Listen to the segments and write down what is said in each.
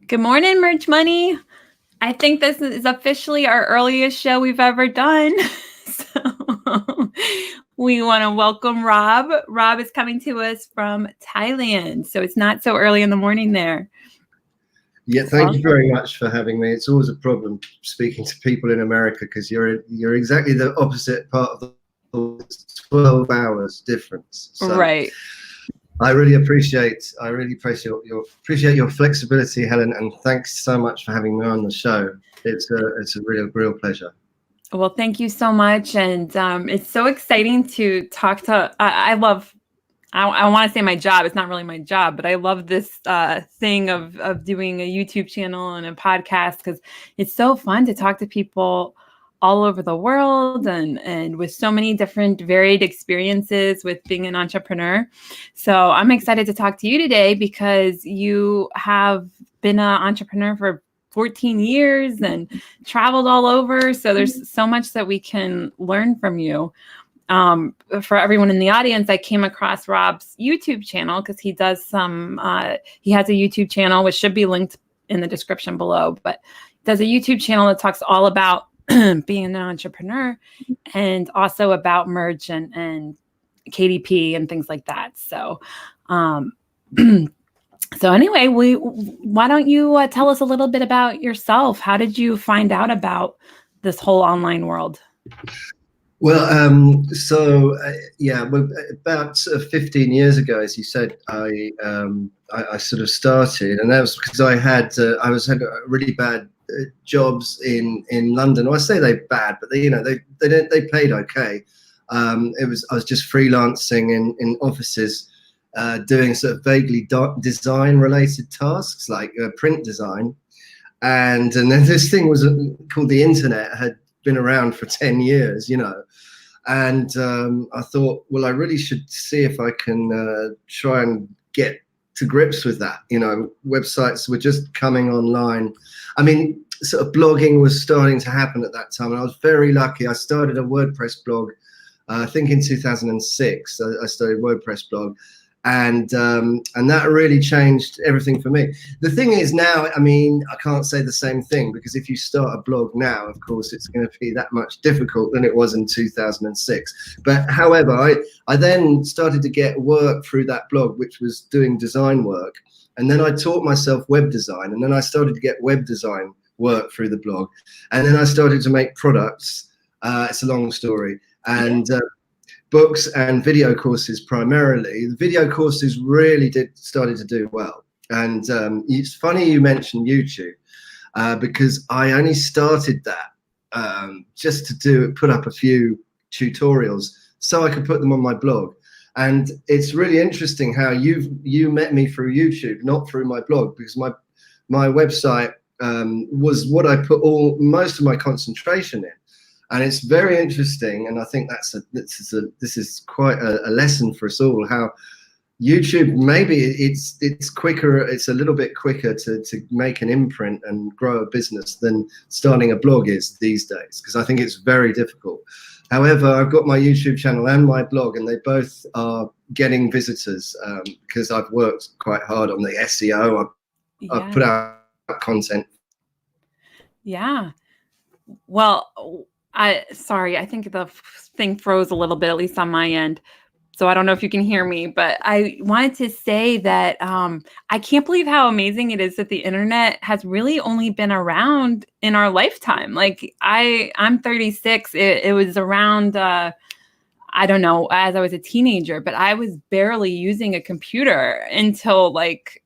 Good morning, Merch Money. I think this is officially our earliest show we've ever done. So we want to welcome Rob. Rob is coming to us from Thailand, so it's not so early in the morning there. Yeah, thank you very much for having me. It's always a problem speaking to people in America because you're exactly the opposite part of the 12 hours difference. So right. I really appreciate your flexibility, Helen, and thanks so much for having me on the show. It's a real pleasure. Well, thank you so much, and it's so exciting to talk to. I want to say my job. It's not really my job, but I love this thing of doing a YouTube channel and a podcast because it's so fun to talk to people all over the world and with so many different varied experiences with being an entrepreneur. So I'm excited to talk to you today because you have been an entrepreneur for 14 years and traveled all over. So there's so much that we can learn from you. For everyone in the audience, I came across Rob's YouTube channel because he does he has a YouTube channel, which should be linked in the description below, but he does a YouTube channel that talks all about being an entrepreneur and also about merch and KDP and things like that. So, so anyway, why don't you tell us a little bit about yourself? How did you find out about this whole online world? Well, about 15 years ago, as you said, I sort of started, and that was because I had really bad jobs in London. Well, I say they're bad, but they paid okay. I was just freelancing in offices, doing sort of vaguely design related tasks like print design, and then this thing was called the internet had been around for 10 years, and I thought, well, I really should see if I can try and get to grips with that. Websites were just coming online. I mean, sort of blogging was starting to happen at that time, and I was very lucky. I started a WordPress blog, I think in 2006. I started a WordPress blog, and that really changed everything for me. The thing is now, I mean, I can't say the same thing because if you start a blog now, of course, it's going to be that much difficult than it was in 2006. But however, I then started to get work through that blog, which was doing design work. And then I taught myself web design, and then I started to get web design work through the blog. And then I started to make products. It's a long story. And books and video courses primarily. The video courses really started to do well. And it's funny you mentioned YouTube because I only started that just to put up a few tutorials so I could put them on my blog. And it's really interesting how you met me through YouTube, not through my blog, because my website was what I put most of my concentration in. And it's very interesting, and I think this is quite a lesson for us all. How YouTube, maybe it's quicker, it's a little bit quicker to make an imprint and grow a business than starting a blog is these days, because I think it's very difficult. However, I've got my YouTube channel and my blog, and they both are getting visitors because I've worked quite hard on the SEO. I've put out content. Yeah. Well, I think the thing froze a little bit, at least on my end. So I don't know if you can hear me, but I wanted to say that I can't believe how amazing it is that the internet has really only been around in our lifetime. Like I'm 36. It was around, I don't know, as I was a teenager, but I was barely using a computer until like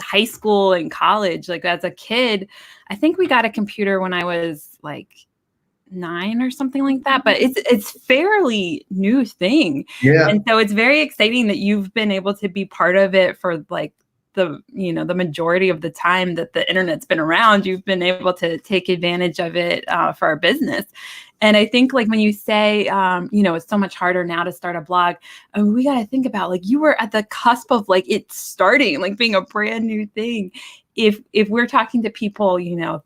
high school and college. Like as a kid, I think we got a computer when I was like 9 or something like that, but it's fairly new thing. Yeah. And so it's very exciting that you've been able to be part of it for like the majority of the time that the internet's been around. You've been able to take advantage of it for our business. And I think like when you say, it's so much harder now to start a blog, I mean, we got to think about like you were at the cusp of like it starting, like being a brand new thing. If we're talking to people,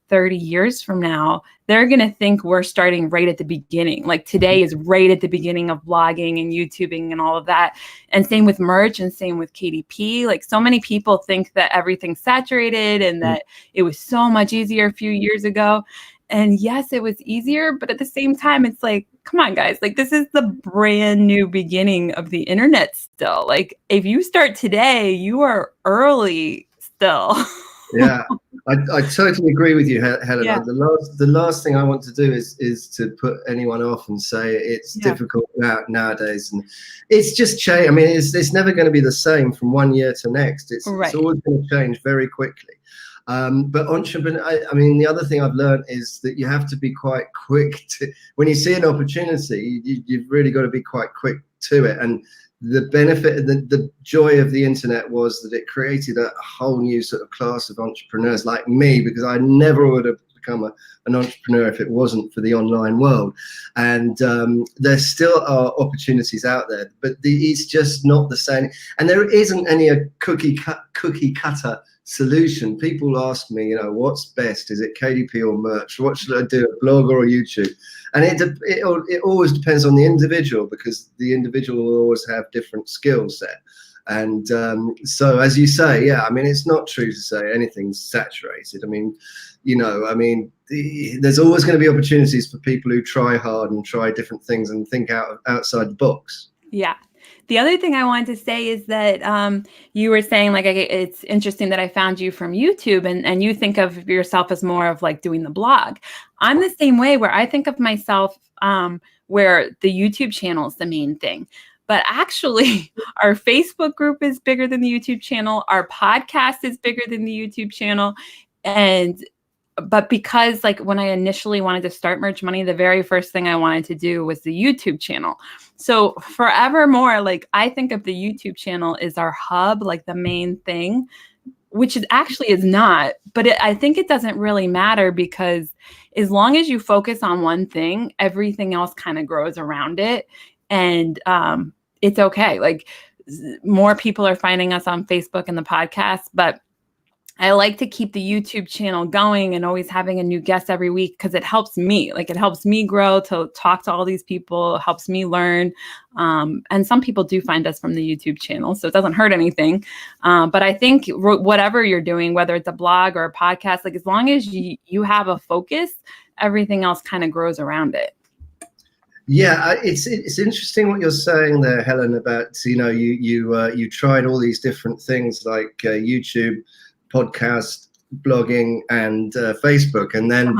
30 years from now, they're going to think we're starting right at the beginning. Like today is right at the beginning of blogging and YouTubing and all of that. And same with merch and same with KDP. Like so many people think that everything's saturated and that it was so much easier a few years ago. And yes, it was easier, but at the same time, it's like, come on, guys, like this is the brand new beginning of the internet still. Like if you start today, you are early still. Yeah, I totally agree with you, Helen. Yeah. The last thing I want to do is to put anyone off and say it's difficult nowadays, and it's just change. I mean, it's never going to be the same from one year to next. It's always going to change very quickly. But entrepreneur, I mean, the other thing I've learned is that you have to be quite quick when you see an opportunity, you've really got to be quite quick to it. And the benefit, the joy of the internet was that it created a whole new sort of class of entrepreneurs like me, because I never would have become an entrepreneur if it wasn't for the online world. And there still are opportunities out there, but it's just not the same. And there isn't any cookie cutter solution. People ask me, what's best? Is it KDP or merch? What should I do, a blog or a YouTube? And it always depends on the individual, because the individual will always have different skill set. And so, as you say, I mean, it's not true to say anything's saturated. I mean, there's always going to be opportunities for people who try hard and try different things and think outside the box. Yeah. The other thing I wanted to say is that you were saying, like, it's interesting that I found you from YouTube, and you think of yourself as more of like doing the blog. I'm the same way, where I think of myself where the YouTube channel is the main thing. But actually, our Facebook group is bigger than the YouTube channel. Our podcast is bigger than the YouTube channel. But because like when I initially wanted to start Merch Money, the very first thing I wanted to do was the YouTube channel. So forevermore, like I think of the YouTube channel as our hub, like the main thing, which is actually is not. But I think it doesn't really matter, because as long as you focus on one thing, everything else kind of grows around it. And it's okay. Like more people are finding us on Facebook and the podcast, but I like to keep the YouTube channel going and always having a new guest every week, because it helps me. Like it helps me grow to talk to all these people, it helps me learn. And some people do find us from the YouTube channel, so it doesn't hurt anything. But I think whatever you're doing, whether it's a blog or a podcast, like as long as you have a focus, everything else kind of grows around it. Yeah, it's interesting what you're saying there, Helen, about you tried all these different things like YouTube, podcast, blogging, and Facebook, and then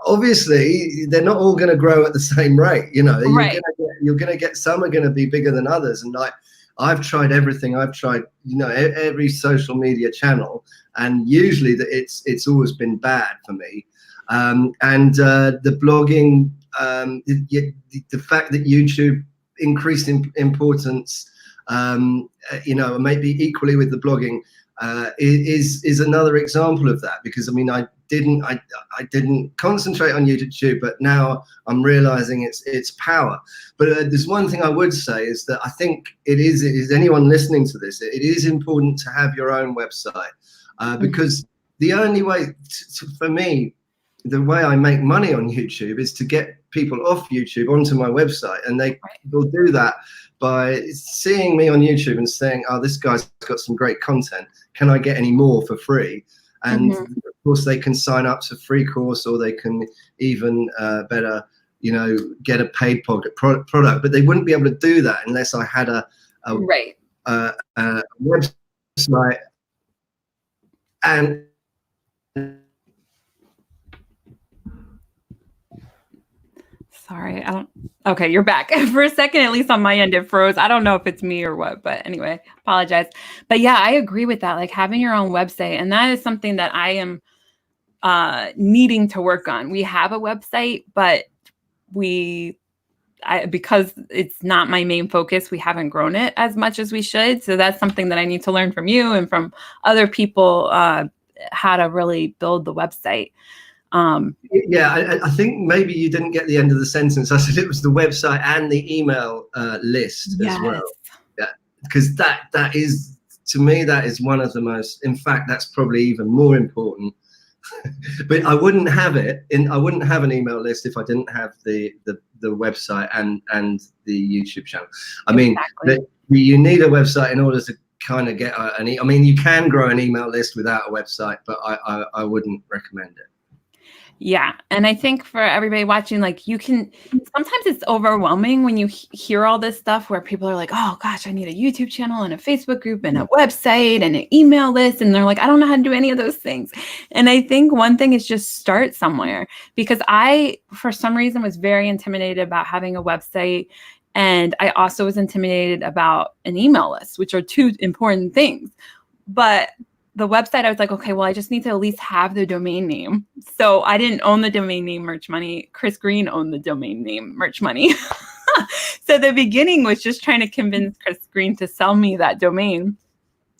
obviously they're not all going to grow at the same rate. You're going to get some are going to be bigger than others, and like I've tried everything. I've tried every social media channel, and usually it's always been bad for me. And the blogging, the fact that YouTube increased in importance, maybe equally with the blogging, is another example of that. Because I mean, I didn't concentrate on YouTube, but now I'm realizing its power. But there's one thing I would say is that I think is anyone listening to this, it is important to have your own website, because the only way for me, the way I make money on YouTube is to get people off YouTube onto my website, and they will do that by seeing me on YouTube and saying, "Oh, this guy's got some great content. Can I get any more for free?" And of course, they can sign up to a free course, or they can even better, get a paid product. But they wouldn't be able to do that unless I had a website and. Sorry, okay, you're back. For a second, at least on my end, it froze. I don't know if it's me or what, but anyway, apologize. But yeah, I agree with that. Like having your own website, and that is something that I am needing to work on. We have a website, but because it's not my main focus, we haven't grown it as much as we should. So that's something that I need to learn from you and from other people, how to really build the website. Yeah, I think maybe you didn't get the end of the sentence. I said it was the website and the email list as well. Yeah, because that is, to me, that is one of the most. In fact, that's probably even more important. But I wouldn't have it. I wouldn't have an email list if I didn't have the website and the YouTube channel. I mean, you need a website in order to kind of get I mean, you can grow an email list without a website, but I wouldn't recommend it. Yeah. And I think for everybody watching, like, you can, sometimes it's overwhelming when you hear all this stuff where people are like, oh gosh, I need a YouTube channel and a Facebook group and a website and an email list. And they're like, I don't know how to do any of those things. And I think one thing is just start somewhere, because I, for some reason, was very intimidated about having a website. And I also was intimidated about an email list, which are two important things. But the website, I was like, okay, well, I just need to at least have the domain name. So I didn't own the domain name Merch Money. Chris Green owned the domain name Merch Money. So the beginning was just trying to convince Chris Green to sell me that domain.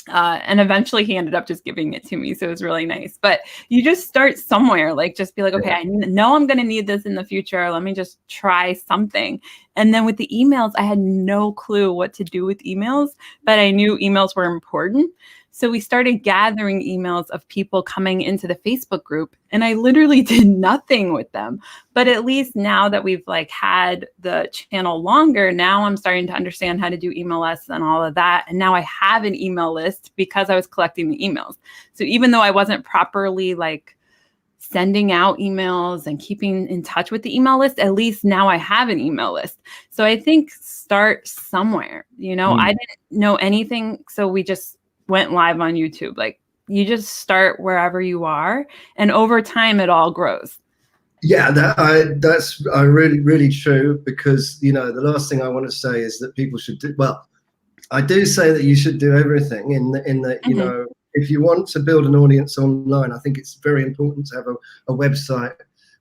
And eventually he ended up just giving it to me. So it was really nice. But you just start somewhere, like just be like, okay, I know I'm going to need this in the future. Let me just try something. And then with the emails, I had no clue what to do with emails, but I knew emails were important. So we started gathering emails of people coming into the Facebook group, and I literally did nothing with them. But at least now that we've like had the channel longer, now I'm starting to understand how to do email lists and all of that. And now I have an email list because I was collecting the emails. So even though I wasn't properly like sending out emails and keeping in touch with the email list, at least now I have an email list. So I think start somewhere, you know, I didn't know anything. So we just went live on YouTube. Like, you just start wherever you are, and over time it all grows. Yeah, that's really, really true, because, you know, the last thing I want to say is that people should do, well, I do say that you should do everything in the you know, if you want to build an audience online, I think it's very important to have a website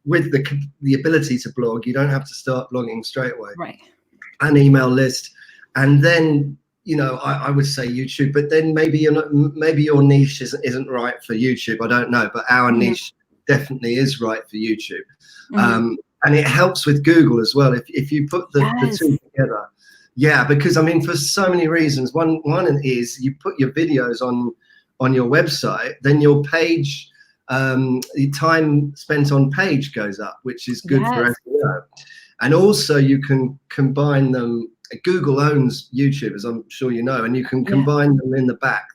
with the ability to blog. You don't have to start blogging straight away. Right. An email list, and then, you know, I would say YouTube, but then maybe your niche isn't right for YouTube. I don't know, but our niche definitely is right for YouTube. And it helps with Google as well. If you put the two together. Yeah, because I mean, for so many reasons. One is you put your videos on your website, then your page, the time spent on page goes up, which is good for SEO. And also you can combine them. Google owns YouTube, as I'm sure you know, and you can combine them in the back.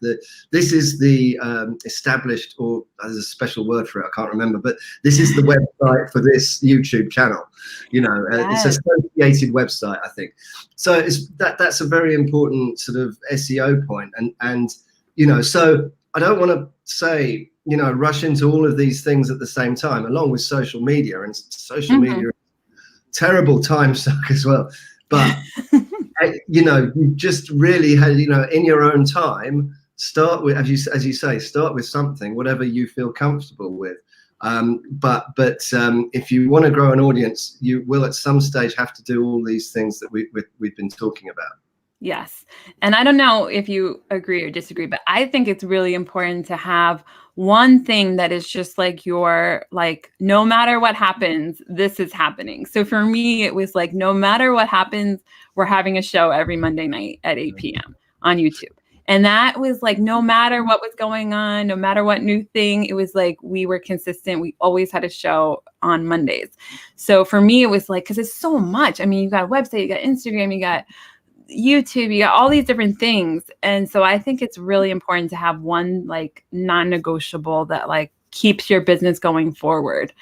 This is the established, or there's a special word for it, I can't remember, but this is the website for this YouTube channel. You know, it's an associated website, I think. So that's a very important sort of SEO point. And you know, so I don't want to say, you know, rush into all of these things at the same time, along with social media. And social media, terrible time suck as well. But you know, you just really had, you know, in your own time, start with, as you say, start with something, whatever you feel comfortable with. But if you want to grow an audience, you will at some stage have to do all these things that we've been talking about. Yes. And I don't know if you agree or disagree, but I think it's really important to have one thing that is just like your, like, no matter what happens, this is happening. So for me, it was like, no matter what happens, we're having a show every Monday night at 8 p.m. on YouTube. And that was like, no matter what was going on, no matter what new thing, it was like, we were consistent. We always had a show on Mondays. So for me, it was like, because it's so much. I mean, you got a website, you got Instagram, you got YouTube, you got all these different things. And so I think it's really important to have one like non-negotiable that like keeps your business going forward.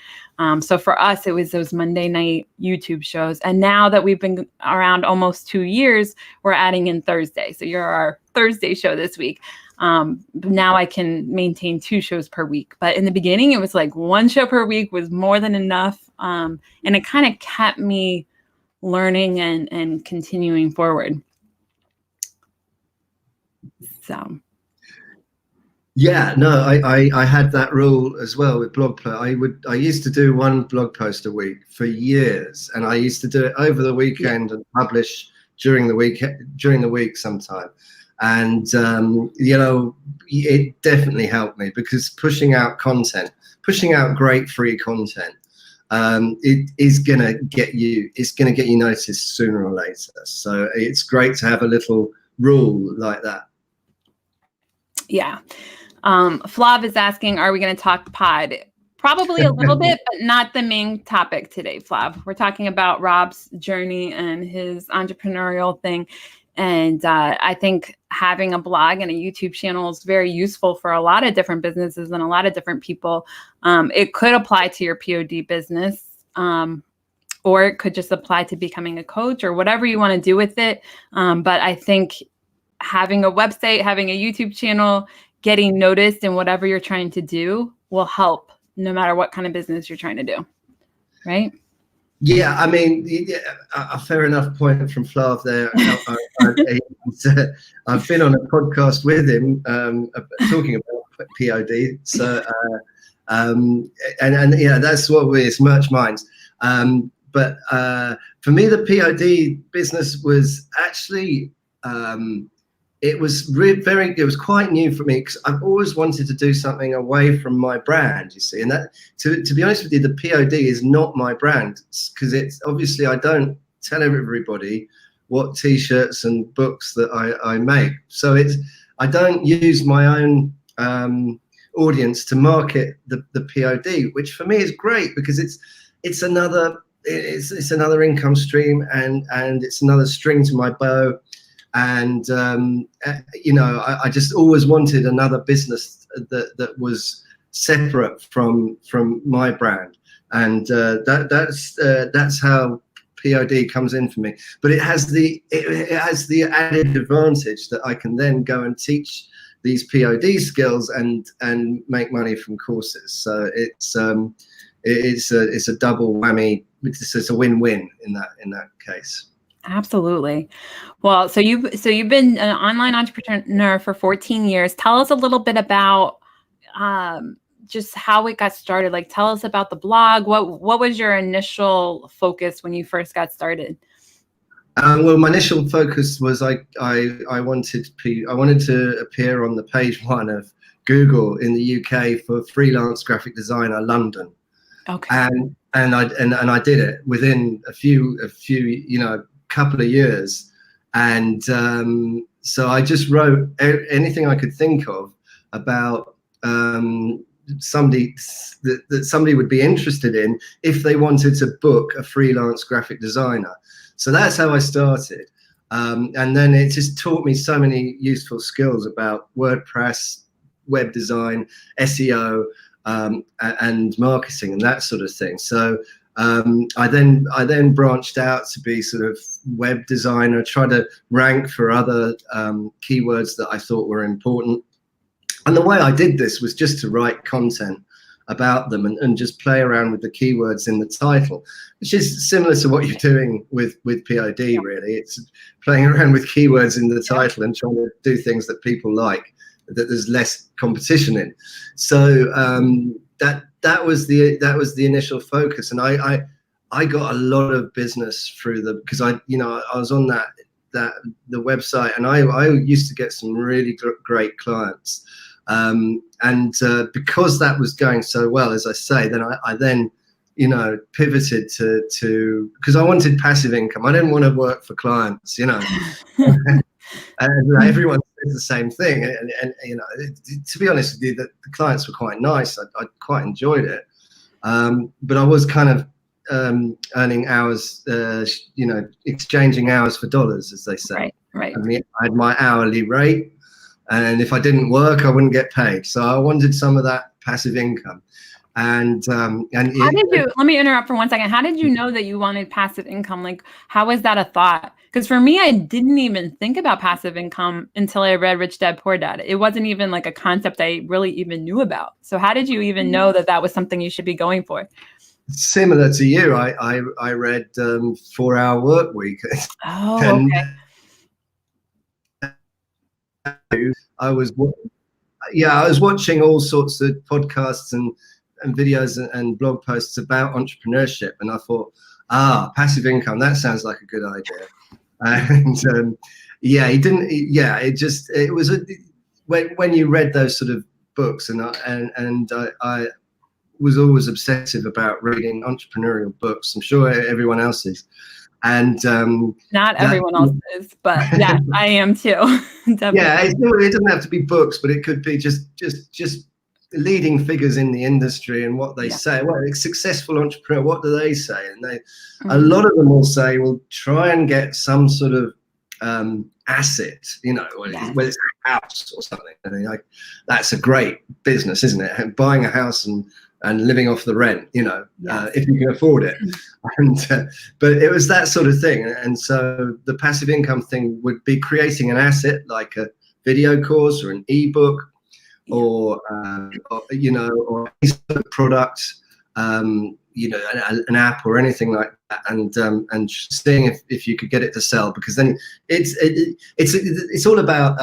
So for us, it was those Monday night YouTube shows. And now that we've been around almost 2 years, we're adding in Thursday. So you're our Thursday show this week. Now I can maintain 2 shows per week. But in the beginning, it was like 1 show per week was more than enough. And it kind of kept me learning and continuing forward. So. Yeah, no, I had that rule as well with blog post. I used to do 1 blog post a week for years, and I used to do it over the weekend and publish during the week sometime. And you know, it definitely helped me, because pushing out content, pushing out great free content, it is gonna get you. It's gonna get you noticed sooner or later. So it's great to have a little rule like that. Yeah. Flav is asking, are we going to talk pod? Probably a little bit, but not the main topic today, Flav. We're talking about Rob's journey and his entrepreneurial thing. And I think having a blog and a YouTube channel is very useful for a lot of different businesses and a lot of different people. It could apply to your POD business, or it could just apply to becoming a coach or whatever you want to do with it. But I think having a website, having a YouTube channel, getting noticed in whatever you're trying to do will help no matter what kind of business you're trying to do. Right? Yeah, I mean, a fair enough point from Flav there. I've been on a podcast with him talking about POD. So, and yeah, that's what it's merch minds. But for me, the POD business was actually, it was it was quite new for me because I've always wanted to do something away from my brand, you see. And that, to be honest with you, the POD is not my brand, because it's obviously, I don't tell everybody what T-shirts and books that I make. So I don't use my own audience to market the POD, which for me is great because it's another income stream and it's another string to my bow. And you know, I just always wanted another business that was separate from my brand, and that's how POD comes in for me. But it has the added advantage that I can then go and teach these POD skills and make money from courses. So it's a double whammy. It's a win-win in that case. Absolutely. Well, so you've been an online entrepreneur for 14 years. Tell us a little bit about just how it got started. Like, tell us about the blog. What was your initial focus when you first got started? Well, my initial focus was I wanted to appear on the page 1 of Google in the UK for freelance graphic designer London. Okay. And I did it within a few couple of years, and so I just wrote anything I could think of about somebody that somebody would be interested in if they wanted to book a freelance graphic designer. So that's how I started, and then it just taught me so many useful skills about WordPress, web design, SEO, and marketing and that sort of thing. So I then branched out to be sort of web designer, try to rank for other keywords that I thought were important. And the way I did this was just to write content about them and just play around with the keywords in the title, which is similar to what you're doing with POD, really. It's playing around with keywords in the title and trying to do things that people like, that there's less competition in. So that was the initial focus, and I got a lot of business through because I was on the website, and I used to get some really great clients, and because that was going so well, as I say, then I then pivoted to because I wanted passive income. I didn't want to work for clients, and everyone says the same thing, and to be honest with you, the clients were quite nice. I quite enjoyed it, but I was kind of earning hours, exchanging hours for dollars, as they say. Right. I mean, I had my hourly rate, and if I didn't work, I wouldn't get paid. So I wanted some of that passive income. And how did you, let me interrupt for 1 second. How did you know that you wanted passive income? Like, how was that a thought? Because for me, I didn't even think about passive income until I read Rich Dad Poor Dad. It wasn't even like a concept I really even knew about. So how did you even know that that was something you should be going for? Similar to you, I read 4 Hour Work Week. Oh, and okay. I was watching all sorts of podcasts and videos and blog posts about entrepreneurship, and I thought, passive income, that sounds like a good idea. And it was when you read those sort of books, and was always obsessive about reading entrepreneurial books. I'm sure everyone else is. And not everyone else is, but yeah, I am too. Definitely. Yeah, it doesn't have to be books, but it could be just leading figures in the industry and what they say. Well, a successful entrepreneur, what do they say? And a lot of them will say, well, try and get some sort of asset, whether it's a house or something. And like, that's a great business, isn't it? Buying a house and living off the rent, if you can afford it. And but it was that sort of thing. And so the passive income thing would be creating an asset like a video course or an ebook or any sort of product, an app or anything like that, and seeing if you could get it to sell, because then it's all about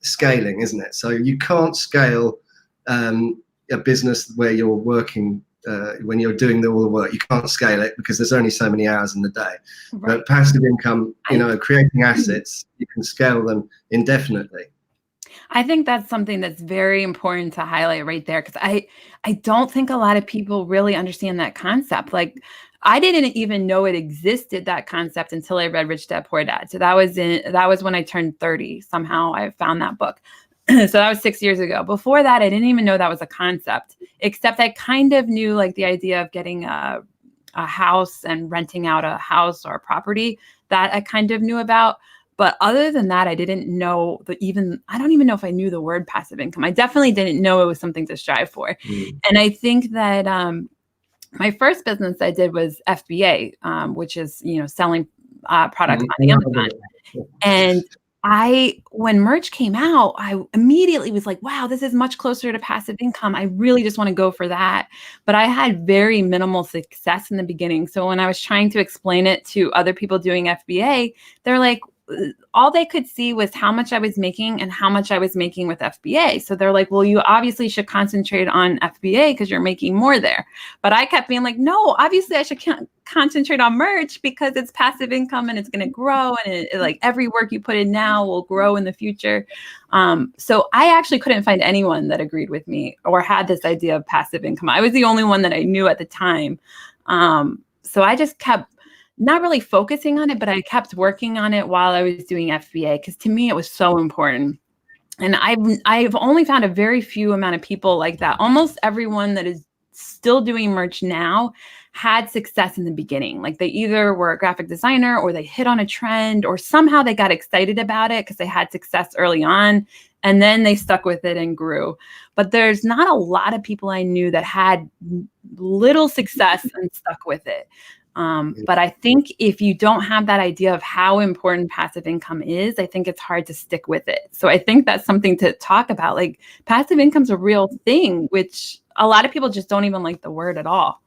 scaling, isn't it? So you can't scale a business where you're working when you're doing all the work. You can't scale it because there's only so many hours in the day. Right. But passive income, creating assets, you can scale them indefinitely. I think that's something that's very important to highlight right there, because I don't think a lot of people really understand that concept. Like, I didn't even know it existed, that concept, until I read Rich Dad Poor Dad. So that was when I turned 30. Somehow I found that book. So that was 6 years ago. Before that, I didn't even know that was a concept, except I kind of knew like the idea of getting a house and renting out a house or a property, that I kind of knew about. But other than that, I didn't know I don't even know if I knew the word passive income. I definitely didn't know it was something to strive for. And I think that my first business I did was FBA, which is, selling products on Amazon. And when merch came out, I immediately was like, wow, this is much closer to passive income. I really just want to go for that. But I had very minimal success in the beginning. So when I was trying to explain it to other people doing FBA, they're like, all they could see was how much I was making and how much I was making with FBA. So they're like, well, you obviously should concentrate on FBA because you're making more there. But I kept being like, no, obviously I should concentrate on merch because it's passive income and it's going to grow. And like every work you put in now will grow in the future. So I actually couldn't find anyone that agreed with me or had this idea of passive income. I was the only one that I knew at the time. So I just kept not really focusing on it, but I kept working on it while I was doing FBA, because to me it was so important. And I've only found a very few amount of people like that. Almost everyone that is still doing merch now had success in the beginning. Like they either were a graphic designer or they hit on a trend or somehow they got excited about it because they had success early on and then they stuck with it and grew. But there's not a lot of people I knew that had little success and stuck with it. But I think if you don't have that idea of how important passive income is, I think it's hard to stick with it. So I think that's something to talk about. Like passive income's a real thing, which a lot of people just don't even like the word at all.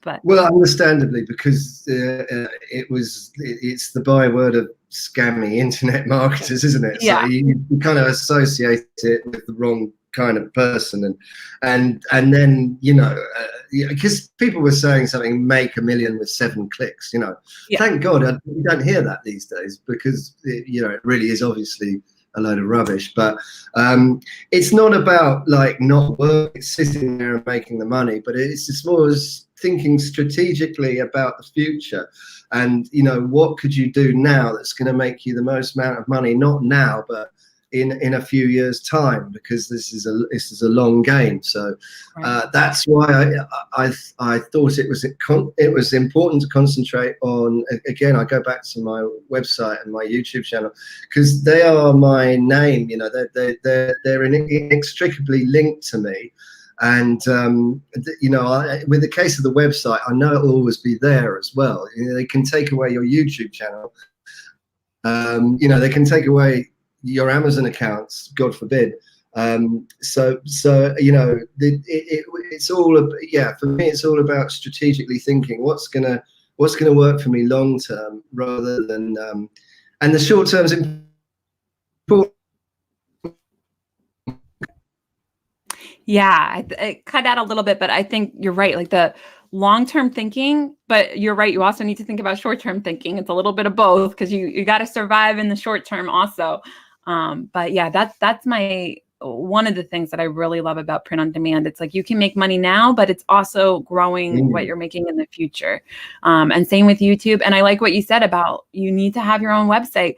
But well, understandably, because it's the byword of scammy internet marketers, isn't it? Yeah. So you kind of associate it with the wrong kind of person, and then because people were saying something, make $1 million with 7 clicks. Thank God you don't hear that these days, because it really is obviously a load of rubbish. But it's not about like not working, sitting there and making the money, but it's just more as thinking strategically about the future, and what could you do now that's going to make you the most amount of money, not now but in a few years' time, because this is a long game. So that's why I thought it was important to concentrate on. Again, I go back to my website and my YouTube channel, because they are my name. They're inextricably linked to me. And with the case of the website, I know it'll always be there as well. They can take away your YouTube channel. They can take away your Amazon accounts, God forbid. It's all for me. It's all about strategically thinking what's gonna work for me long term, rather than and the short term is important. Yeah, I cut out a little bit, but I think you're right. Like the long-term thinking, but you're right. You also need to think about short-term thinking. It's a little bit of both, because you got to survive in the short term also. But yeah, that's my one of the things that I really love about print on demand. It's like you can make money now, but it's also growing what you're making in the future. And same with YouTube. And I like what you said about you need to have your own website.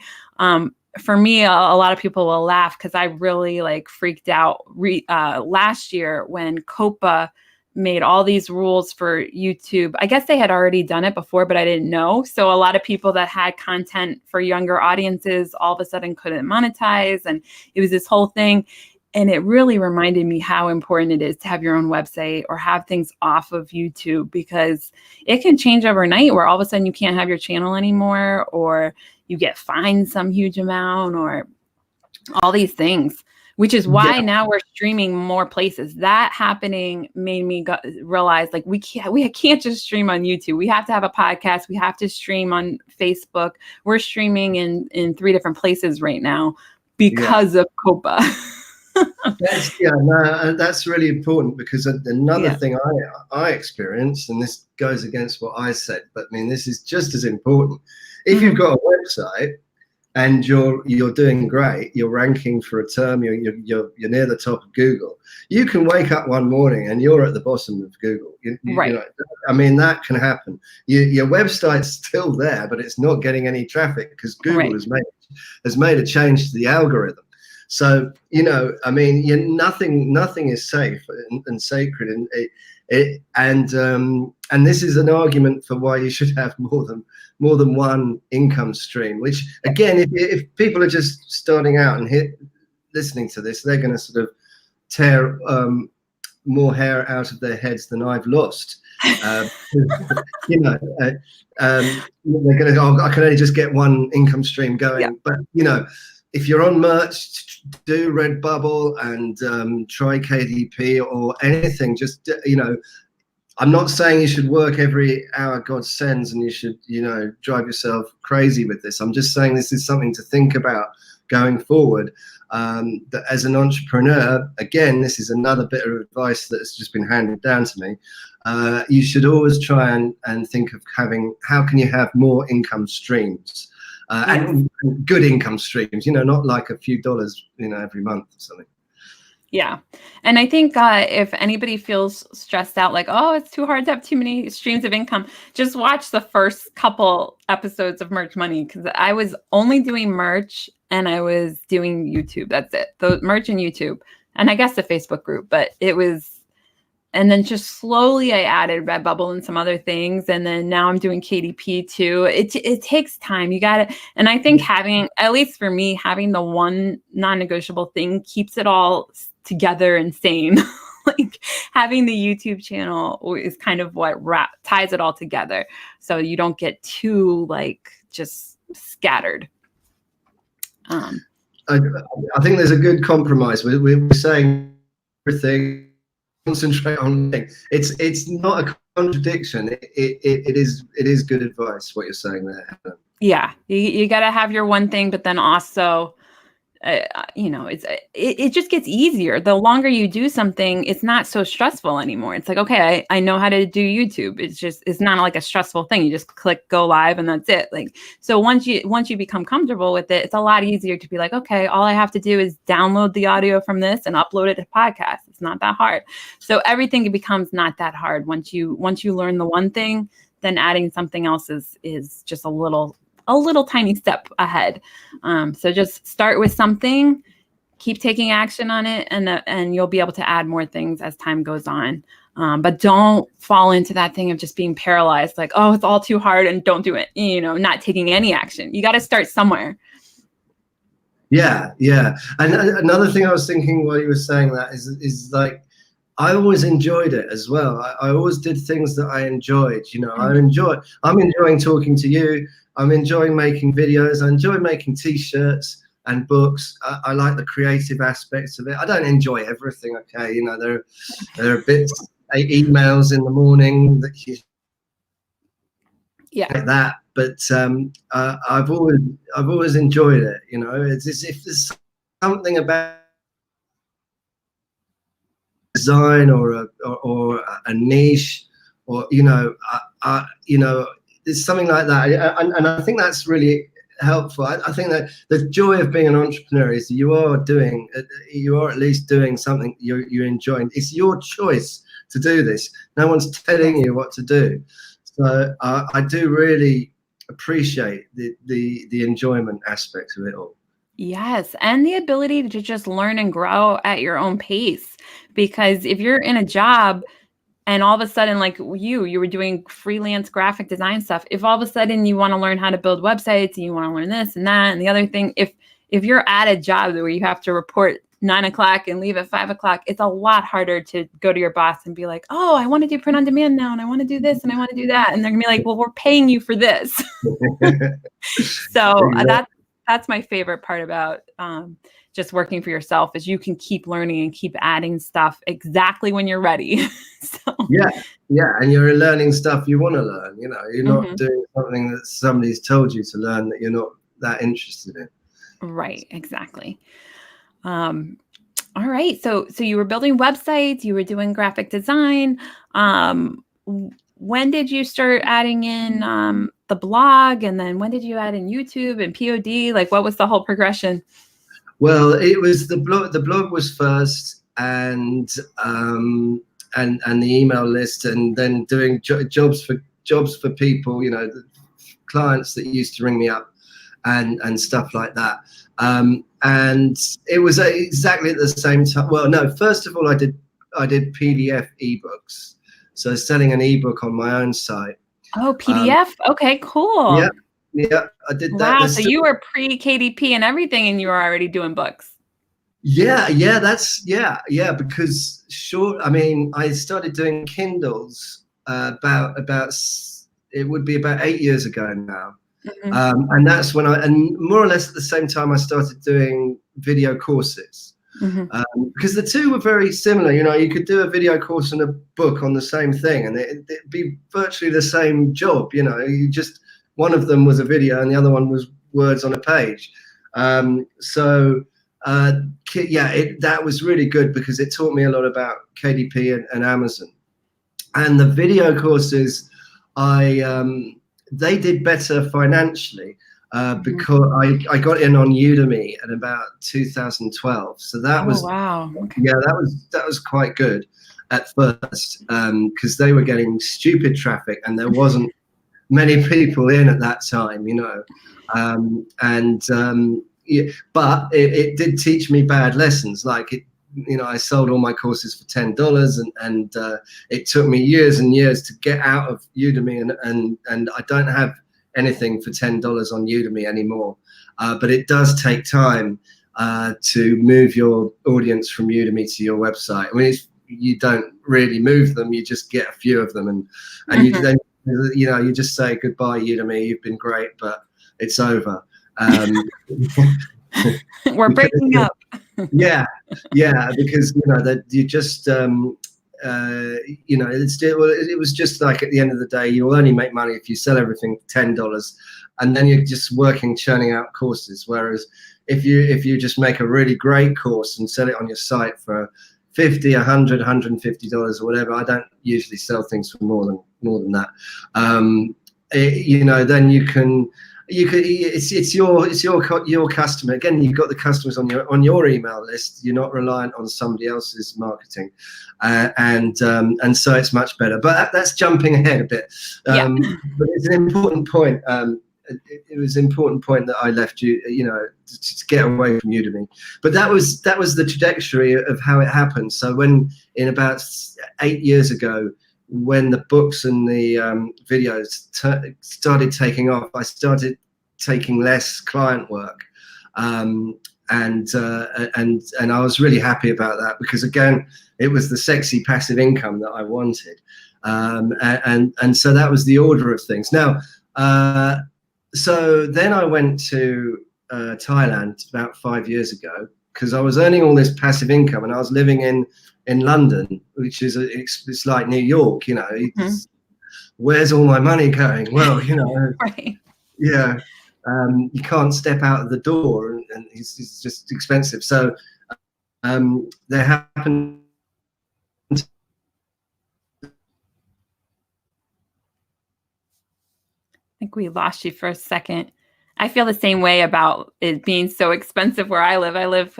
For me, a lot of people will laugh because I really like freaked out last year when COPA made all these rules for YouTube. I guess they had already done it before, but I didn't know. So a lot of people that had content for younger audiences all of a sudden couldn't monetize. And it was this whole thing. And it really reminded me how important it is to have your own website or have things off of YouTube, because it can change overnight where all of a sudden you can't have your channel anymore, or you get fined some huge amount, or all these things, which is why now we're streaming more places. That happening made me realize like we can't just stream on YouTube. We have to have a podcast. We have to stream on Facebook. We're streaming in 3 different places right now because of COPA. That's really important, because another thing I experienced, and this goes against what I said, but I mean, this is just as important. If you've got a website and you're doing great, you're ranking for a term, you're near the top of Google, you can wake up one morning and you're at the bottom of Google. Right. You know, I mean, that can happen. Your website's still there, but it's not getting any traffic because Google has made a change to the algorithm. So, you know, I mean, nothing is safe and sacred, and this is an argument for why you should have more than one income stream. Which, again, if people are just starting out and listening to this, they're going to sort of tear more hair out of their heads than I've lost. You know, they're going to go, I can only just get one income stream going, but you know. If you're on merch, do Redbubble and try KDP or anything. Just, you know, I'm not saying you should work every hour God sends and you should, you know, drive yourself crazy with this. I'm just saying this is something to think about going forward. That as an entrepreneur, again, this is another bit of advice that's just been handed down to me. You should always try and think of how can you have more income streams? And good income streams, you know, not like a few dollars, you know, every month or something. Yeah. And I think if anybody feels stressed out, like, oh, it's too hard to have too many streams of income, just watch the first couple episodes of Merch Money, because I was only doing merch and I was doing YouTube. That's it. The merch and YouTube. And I guess the Facebook group, but it was. And then just slowly I added Redbubble and some other things. And then now I'm doing KDP too. It takes time. You got to, and I think having, at least for me, having the one non-negotiable thing keeps it all together and sane. Like having the YouTube channel is kind of what ties it all together. So you don't get too like just scattered. I think there's a good compromise. We're saying everything. Concentrate on things. It's not a contradiction. It is good advice what you're saying there, Helen. Yeah, you got to have your one thing, but then also, you know, it just gets easier. The longer you do something, it's not so stressful anymore. It's like, okay, I know how to do YouTube. It's not like a stressful thing. You just click go live and that's it. Like, so once you become comfortable with it, it's a lot easier to be like, okay, all I have to do is download the audio from this and upload it to podcast. It's not that hard. So everything becomes not that hard. Once you learn the one thing, then adding something else is just a little tiny step ahead. So just start with something, keep taking action on it, and you'll be able to add more things as time goes on. But don't fall into that thing of just being paralyzed, like, oh, it's all too hard and don't do it, you know, not taking any action. You got to start somewhere. Yeah. And another thing I was thinking while you were saying that is like, I always enjoyed it as well. I always did things that I enjoyed. You know, I'm enjoying talking to you. I'm enjoying making videos. I enjoy making T-shirts and books. I like the creative aspects of it. I don't enjoy everything. Okay, you know, there are bits, emails in the morning that you get that. But I've always enjoyed it. You know, it's as if there's something about design or a niche, or you know, there's something like that, and I think that's really helpful. I think that the joy of being an entrepreneur is you are at least doing something you're enjoying. It's your choice to do this. No one's telling you what to do. So I do really appreciate the enjoyment aspects of it all. Yes, and the ability to just learn and grow at your own pace. Because if you're in a job and all of a sudden, like you were doing freelance graphic design stuff, if all of a sudden you want to learn how to build websites and you want to learn this and that and the other thing, if you're at a job where you have to report 9 o'clock and leave at 5 o'clock, it's a lot harder to go to your boss and be like, oh, I want to do print on demand now, and I want to do this and I want to do that. And they're gonna be like, well, we're paying you for this. So that's my favorite part about just working for yourself, is you can keep learning and keep adding stuff exactly when you're ready. So. Yeah, and you're learning stuff you want to learn. You know, you're not doing something that somebody's told you to learn that you're not that interested in. Right, exactly. All right, so you were building websites, you were doing graphic design. When did you start adding in the blog, and then when did you add in YouTube and POD? Like, what was the whole progression? Well, it was the blog. The blog was first, and the email list, and then doing jobs for people. You know, clients that used to ring me up, and stuff like that. And it was exactly at the same time. Well, no, first of all, I did PDF ebooks. So selling an ebook on my own site. Oh, PDF. Okay, cool. Yeah, I did that. Wow, so you were pre-KDP and everything, and you were already doing books. Yeah, because I mean, I started doing Kindles about it would be about 8 years ago now. And that's when and more or less at the same time, I started doing video courses. Because the two were very similar. You know, you could do a video course and a book on the same thing, and it'd be virtually the same job. You know, one of them was a video and the other one was words on a page. That was really good because it taught me a lot about KDP and Amazon. And the video courses, they did better financially. Because I got in on Udemy at about 2012, so that was wow. Okay. Yeah, that was quite good at first because they were getting stupid traffic and there wasn't many people in at that time, you know, but it did teach me bad lessons. Like you know, I sold all my courses for $10, and it took me years and years to get out of Udemy, and I don't have anything for $10 on Udemy anymore, but it does take time to move your audience from Udemy to your website. I mean, you don't really move them; you just get a few of them, and you then you just say goodbye, Udemy. You've been great, but it's over. We're breaking up. yeah, because you know that you just. You know, it was just like at the end of the day, you'll only make money if you sell everything for $10, and then you're just churning out courses. Whereas if you just make a really great course and sell it on your site for $50, $100, $150 or whatever, I don't usually sell things for more than that. You know, then you can. It's your customer. Again, you've got the customers on your email list. You're not reliant on somebody else's marketing, and so it's much better. But that's jumping ahead a bit. But it's an important point. It was an important point that I left you know, to get away from Udemy. But that was the trajectory of how it happened. So when in about 8 years ago, when the books and the videos started taking off, I started taking less client work, and I was really happy about that because again, it was the sexy passive income that I wanted, and so that was the order of things. Now, so then I went to Thailand about 5 years ago because I was earning all this passive income and I was living in London, which is it's like New York, you know. Where's all my money going? Well, you know, Right. Yeah, you can't step out of the door, and it's just expensive. So there happened. I think we lost you for a second. I feel the same way about it being so expensive where I live. I live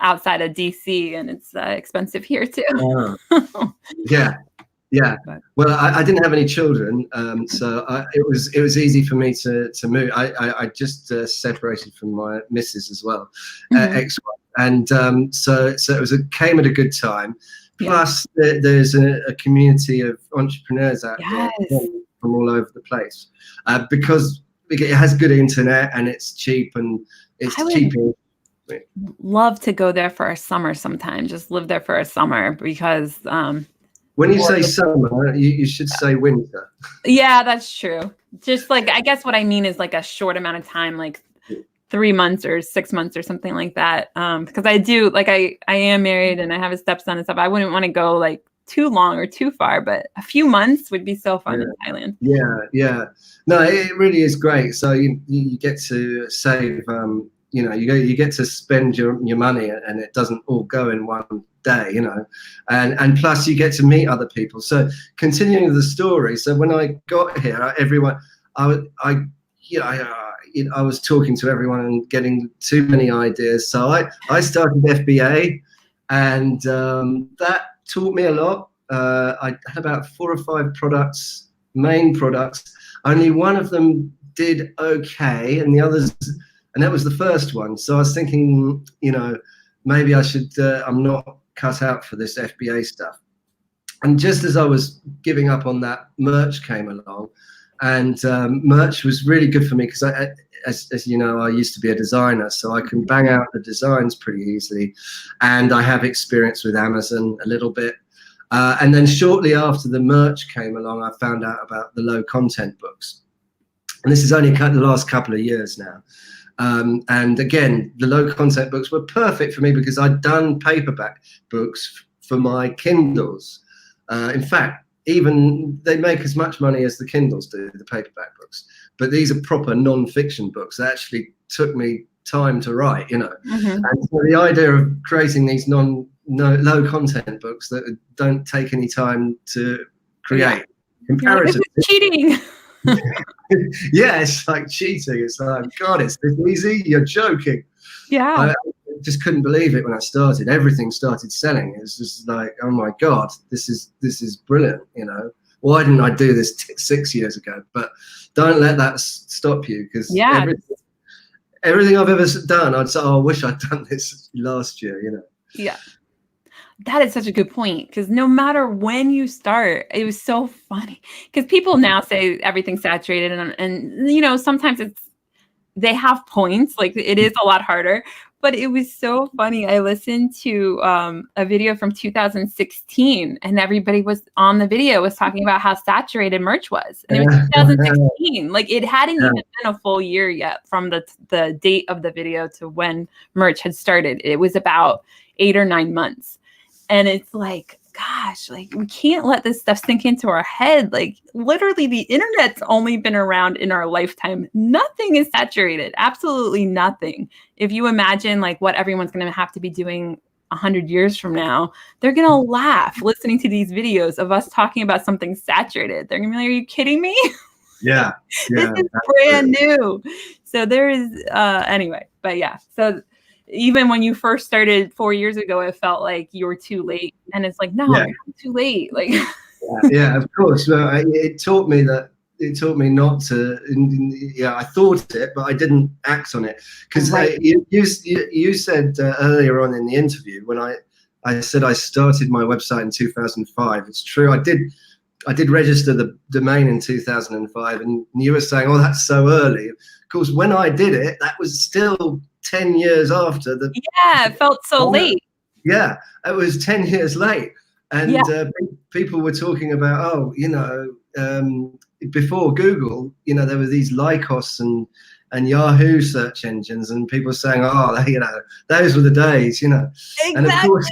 outside of DC, and it's expensive here too. Yeah. Yeah. But, Well, I didn't have any children, so it was easy for me to move. I just separated from my missus as well, ex-wife, and so it came at a good time. Plus, there's a community of entrepreneurs out there from all over the place, because it has good internet and it's cheap and it's cheaper. Love to go there for a summer sometime. Just live there for a summer, because when you say summer, you should say winter. Yeah, that's true. Just like, I guess what I mean is like a short amount of time, like 3 months or 6 months or something like that. Because I do, like, I am married and I have a stepson and stuff. I wouldn't want to go like too long or too far, but a few months would be so fun in Thailand. Yeah. No, it really is great. So you get to save, you get to spend your money, and it doesn't all go in one day, and plus you get to meet other people. So continuing the story, so when I got here, everyone, I was talking to everyone and getting too many ideas. So I started FBA, and that taught me a lot. I had about 4 or 5 products, main products. Only one of them did okay, and the others, and that was the first one. So I was thinking, maybe I should, I'm not cut out for this FBA stuff. And just as I was giving up on that, merch came along, and merch was really good for me because as you know, I used to be a designer, so I can bang out the designs pretty easily, and I have experience with Amazon a little bit. And then shortly after the merch came along, I found out about the low content books, and this is only the last couple of years now. And again, the low content books were perfect for me because I'd done paperback books for my Kindles. In fact, even they make as much money as the Kindles do, the paperback books. But these are proper non-fiction books that actually took me time to write, And so the idea of creating these low content books that don't take any time to create, comparatively, cheating. Yeah, it's like cheating. It's like, God, it's this easy? You're joking. Yeah. I just couldn't believe it when I started. Everything started selling. It was just like, oh my God, this is brilliant. Why didn't I do this 6 years ago? But don't let that stop you, because everything I've ever done, I'd say, oh, I wish I'd done this last year. Yeah. That is such a good point, because no matter when you start, it was so funny because people now say everything's saturated, and sometimes they have points, like it is a lot harder, but it was so funny. I listened to a video from 2016, and everybody was on the video was talking about how saturated merch was, and it was 2016. Like it hadn't even been a full year yet from the date of the video to when merch had started. It was about 8 or 9 months. And it's like, gosh, like we can't let this stuff sink into our head. Like literally the internet's only been around in our lifetime. Nothing is saturated. Absolutely nothing. If you imagine like what everyone's going to have to be doing 100 years from now, they're going to laugh listening to these videos of us talking about something saturated. They're going to be like, are you kidding me? Yeah. This is brand new. So there is, anyway, but yeah. So even when you first started 4 years ago, it felt like you were too late. And it's like, no, you're not too late. Like, yeah, of course. Well, it taught me not to. I thought it, but I didn't act on it. Because you said earlier on in the interview, when I said I started my website in 2005. It's true. I did register the domain in 2005, and you were saying, oh, that's so early. Of course, when I did it, that was still 10 years after the. Yeah, it felt so late. Yeah, it was 10 years late. And people were talking about, before Google, there were these Lycos and Yahoo search engines, and people saying, those were the days, Exactly. And of course,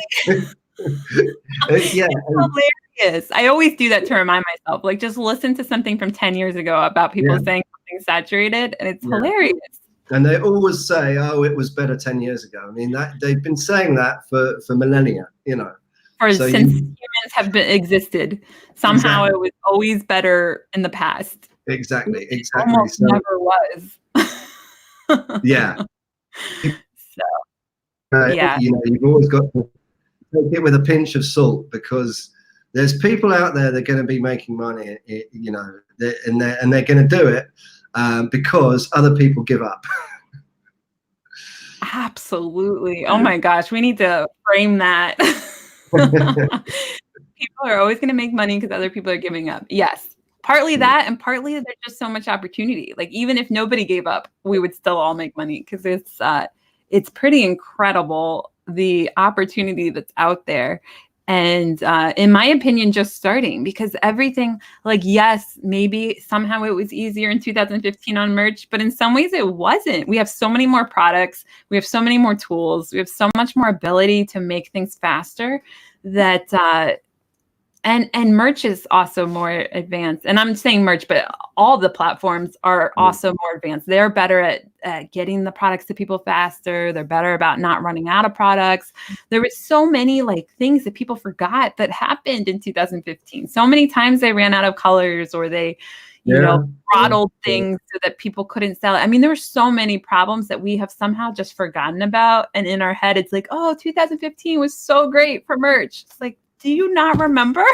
it's hilarious. I always do that to remind myself, like just listen to something from 10 years ago about people saying something saturated, and it's hilarious. And they always say, oh, it was better 10 years ago. I mean, that they've been saying that for millennia, Since humans have existed. Somehow it was always better in the past. Exactly. Almost never was. Yeah. So, yeah. You've always got to take it with a pinch of salt, because there's people out there that are going to be making money, and they're going to do it because other people give up. Absolutely. Oh my gosh, we need to frame that. People are always going to make money because other people are giving up. Yes. Partly that, and partly there's just so much opportunity. Like, even if nobody gave up, we would still all make money, because it's pretty incredible, the opportunity that's out there. And in my opinion, just starting, because everything, like, yes, maybe somehow it was easier in 2015 on merch, but in some ways it wasn't. We have so many more products. We have so many more tools. We have so much more ability to make things faster that and merch is also more advanced. And I'm saying merch, but all the platforms are also more advanced. They're better at getting the products to people faster. They're better about not running out of products. There were so many like things that people forgot that happened in 2015. So many times they ran out of colors, or they, throttled things so that people couldn't sell it. I mean, there were so many problems that we have somehow just forgotten about. And in our head, it's like, oh, 2015 was so great for merch. It's like, do you not remember?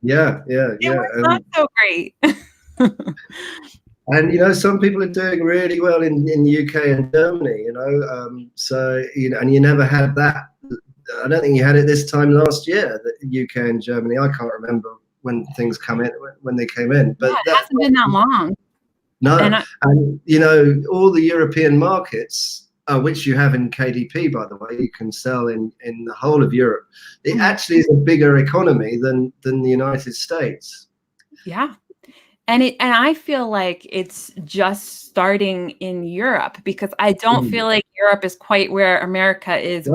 Yeah. It was not so great. And some people are doing really well in the UK and Germany. So and you never had that. I don't think you had it this time last year. The UK and Germany. I can't remember when things come in, when they came in. But it hasn't been that long. No, and all the European markets, which you have in KDP, by the way, you can sell in the whole of Europe. It actually is a bigger economy than the United States. Yeah. And I feel like it's just starting in Europe, because I don't feel like Europe is quite where America is.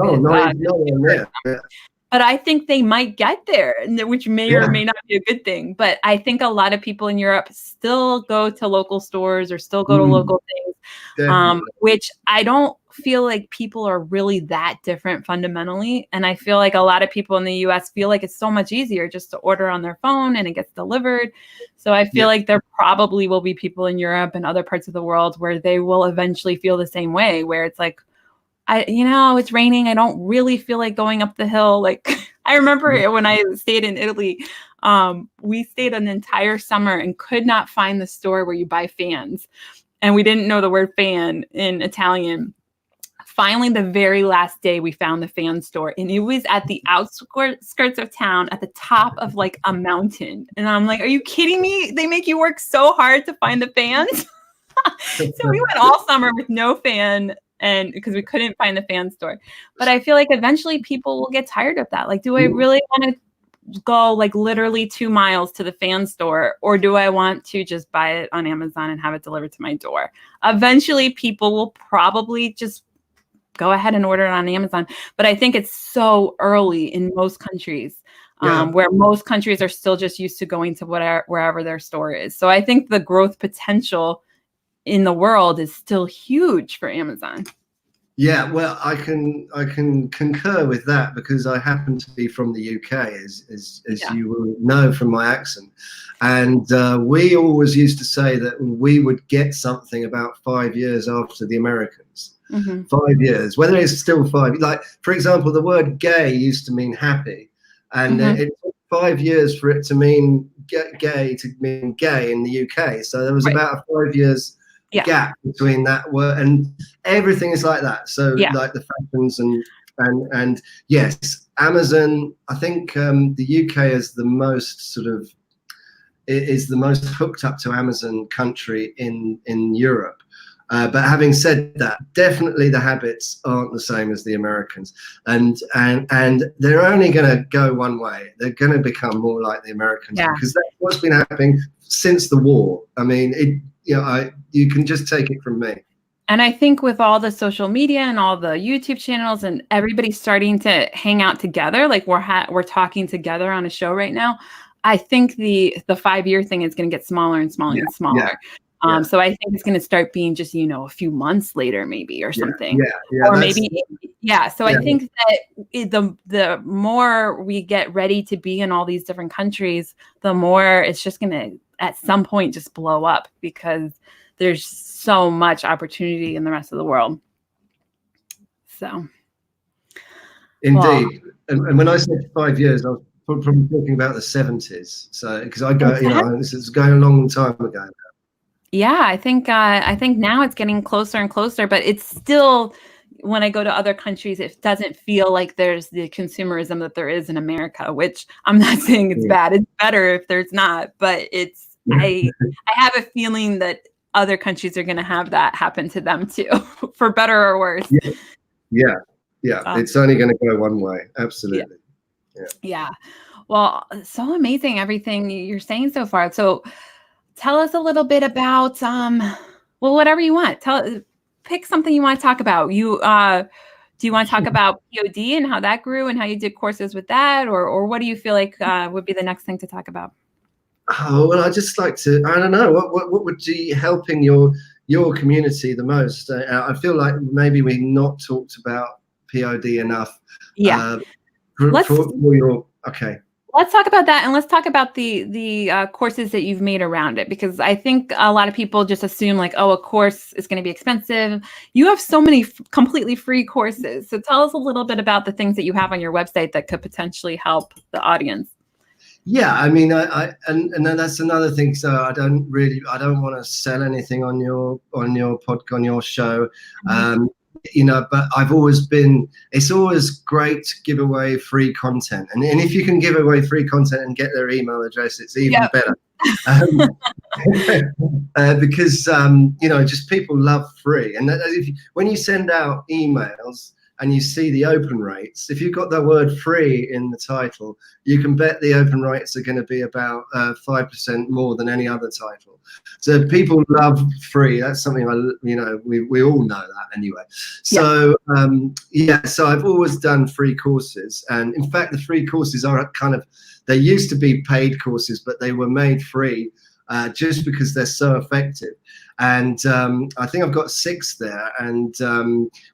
But I think they might get there, which may or may not be a good thing. But I think a lot of people in Europe still go to local stores or still go to local things, which I don't feel like people are really that different fundamentally. And I feel like a lot of people in the US feel like it's so much easier just to order on their phone and it gets delivered. So I feel like there probably will be people in Europe and other parts of the world where they will eventually feel the same way, where it's like, it's raining. I don't really feel like going up the hill. Like, I remember when I stayed in Italy, we stayed an entire summer and could not find the store where you buy fans. And we didn't know the word fan in Italian. Finally, the very last day, we found the fan store, and it was at the outskirts of town at the top of like a mountain. And I'm like, are you kidding me? They make you work so hard to find the fans. So we went all summer with no fan, and because we couldn't find the fan store. But I feel like eventually people will get tired of that. Like, do I really want to go like literally 2 miles to the fan store, or do I want to just buy it on Amazon and have it delivered to my door? Eventually people will probably just go ahead and order it on Amazon. But I think it's so early in most countries, where most countries are still just used to going to wherever their store is. So I think the growth potential in the world is still huge for Amazon. Yeah, well, I can concur with that, because I happen to be from the UK, as you will know from my accent, and we always used to say that we would get something about 5 years after the Americans. 5 years, whether it's still 5. Like, for example, the word gay used to mean happy, and it took 5 years for it to mean gay to mean gay in the UK. So there was about a 5 years gap between that word, and everything is like that. So like the fashions and yes, Amazon, I think the UK is the most hooked up to Amazon country in Europe. But having said that, definitely the habits aren't the same as the Americans, and they're only going to go one way. They're going to become more like the Americans, because that's what's been happening since the war. I mean, you can just take it from me. And I think with all the social media and all the YouTube channels and everybody starting to hang out together, like we're talking together on a show right now, I think the 5-year thing is going to get smaller and smaller and smaller. So I think it's going to start being just, a few months later, maybe, or something. Or maybe, So I think that the more we get ready to be in all these different countries, the more it's just going to, at some point, just blow up, because there's so much opportunity in the rest of the world. So. Indeed. And when I said 5 years, I was probably talking about the 70s. So, because I go, this is going a long time ago. Yeah, I think now it's getting closer and closer, but it's still, when I go to other countries, it doesn't feel like there's the consumerism that there is in America, which I'm not saying it's bad. It's better if there's not, but it's, I have a feeling that other countries are going to have that happen to them too, for better or worse. Yeah. It's only going to go one way. Absolutely. Yeah. Well, so amazing, everything you're saying so far. So tell us a little bit about, well, whatever you want. Pick something you want to talk about. Do you want to talk about POD and how that grew and how you did courses with that, or what do you feel like would be the next thing to talk about? Oh, well, I just like to, I don't know, what would be helping your community the most? I feel like maybe we not talked about POD enough. Yeah. Okay. Let's talk about that, and let's talk about the courses that you've made around it, because I think a lot of people just assume like, oh, a course is going to be expensive. You have so many completely free courses. So tell us a little bit about the things that you have on your website that could potentially help the audience. Yeah, I mean, and then that's another thing. So I don't want to sell anything on your podcast, on your show. But it's always great to give away free content. And if you can give away free content and get their email address, it's even better. Because, just people love free. And when you send out emails and you see the open rates, if you've got the word free in the title, you can bet the open rates are going to be about 5% more than any other title. So people love free. That's something we all know that anyway. So so I've always done free courses, and in fact the free courses are they used to be paid courses, but they were made free just because they're so effective. And I think I've got 6 there, and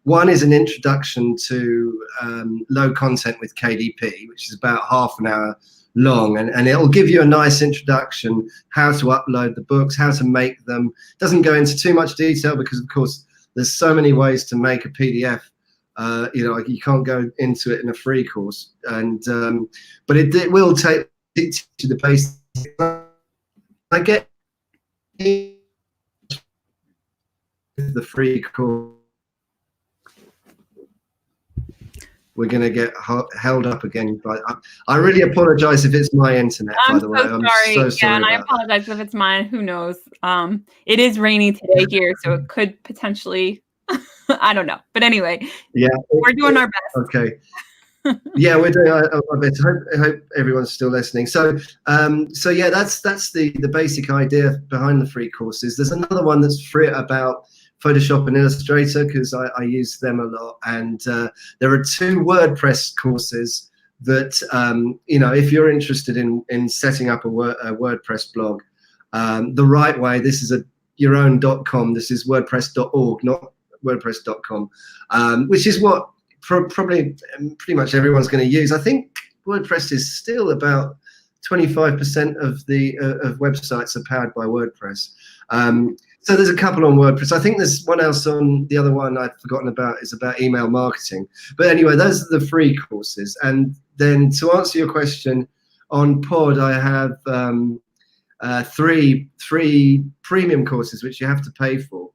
one is an introduction to low content with KDP, which is about half an hour long, and it'll give you a nice introduction, how to upload the books, how to make them. Doesn't go into too much detail because of course there's so many ways to make a PDF. You can't go into it in a free course, and but it will take to the basics. I get the free course. We're going to get held up again. But I really apologize if it's my internet, by the way. I'm so sorry. And I apologize if it's mine. Who knows? It is rainy today here, so it could potentially, I don't know. But anyway, we're doing our best. Okay. Yeah, we're doing our best. I hope everyone's still listening. So that's the basic idea behind the free courses. There's another one that's free about Photoshop and Illustrator, because I use them a lot, and there are 2 WordPress courses that if you're interested in setting up a WordPress blog the right way. This is your own.com. This is WordPress.org, not WordPress.com, which is what probably pretty much everyone's going to use. I think WordPress is still about 25% of of websites are powered by WordPress. So there's a couple on WordPress. I think there's one else on the other one I'd forgotten about, is about email marketing. But anyway, those are the free courses. And then to answer your question, on Pod, I have 3 premium courses which you have to pay for.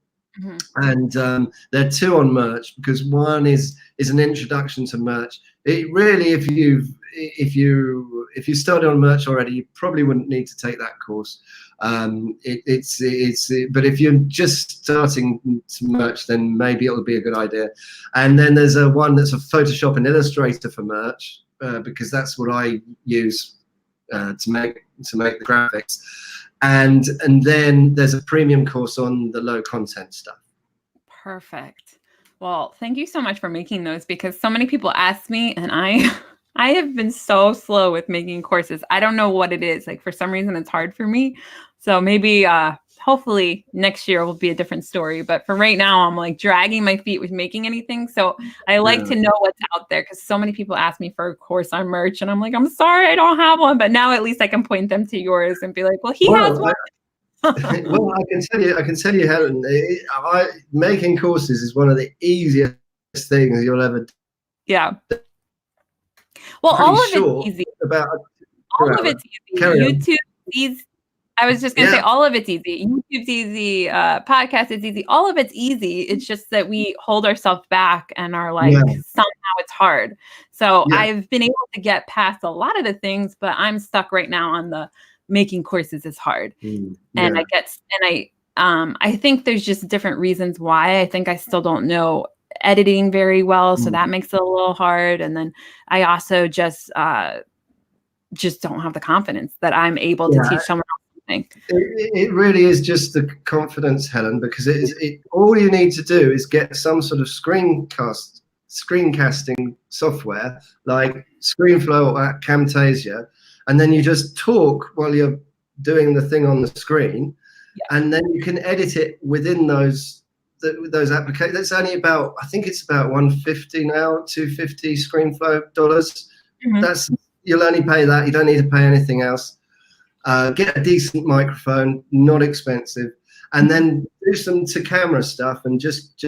And there are 2 on merch, because one is an introduction to merch. It really, if you started on merch already, you probably wouldn't need to take that course. But if you're just starting to merch, then maybe it'll be a good idea. And then there's one that's a Photoshop and Illustrator for merch, because that's what I use to make the graphics. And then there's a premium course on the low content stuff. Perfect. Well, thank you so much for making those, because so many people ask me, and I have been so slow with making courses. I don't know what it is. Like, for some reason, it's hard for me. So maybe, hopefully next year will be a different story. But for right now, I'm like dragging my feet with making anything. So I like to know what's out there, because so many people ask me for a course on merch, and I'm like, I'm sorry, I don't have one. But now at least I can point them to yours and be like, well, he has one. Well, I can tell you, Helen, making courses is one of the easiest things you'll ever do. Yeah. Well, Pretty all of it's short, easy. about All of it's easy. Carry on. YouTube, these. I was just gonna say, all of it's easy. YouTube's easy. Podcast is easy. All of it's easy. It's just that we hold ourselves back and are like, somehow it's hard. So I've been able to get past a lot of the things, but I'm stuck right now on the making courses is hard. And I think there's just different reasons why. I think I still don't know editing very well, so that makes it a little hard. And then I also just don't have the confidence that I'm able to teach someone else something. It really is just the confidence, Helen, because all you need to do is get some sort of screencasting software like ScreenFlow or Camtasia, and then you just talk while you're doing the thing on the screen, and then you can edit it within those applications. That's only about, I think it's about $150 now, $250 ScreenFlow dollars. You'll only pay that. You don't need to pay anything else. Get a decent microphone, not expensive, and then do some to camera stuff and just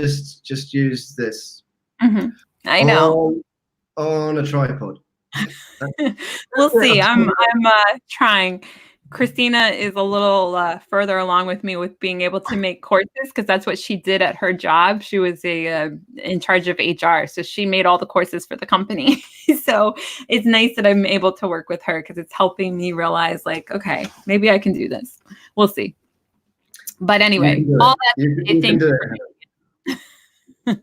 use this. I know. On a tripod. We'll see. I'm trying. Christina is a little further along with me with being able to make courses, because that's what she did at her job. She was in charge of HR, so she made all the courses for the company. So it's nice that I'm able to work with her, because it's helping me realize, like, okay, maybe I can do this. We'll see. But anyway, all that. Thank you.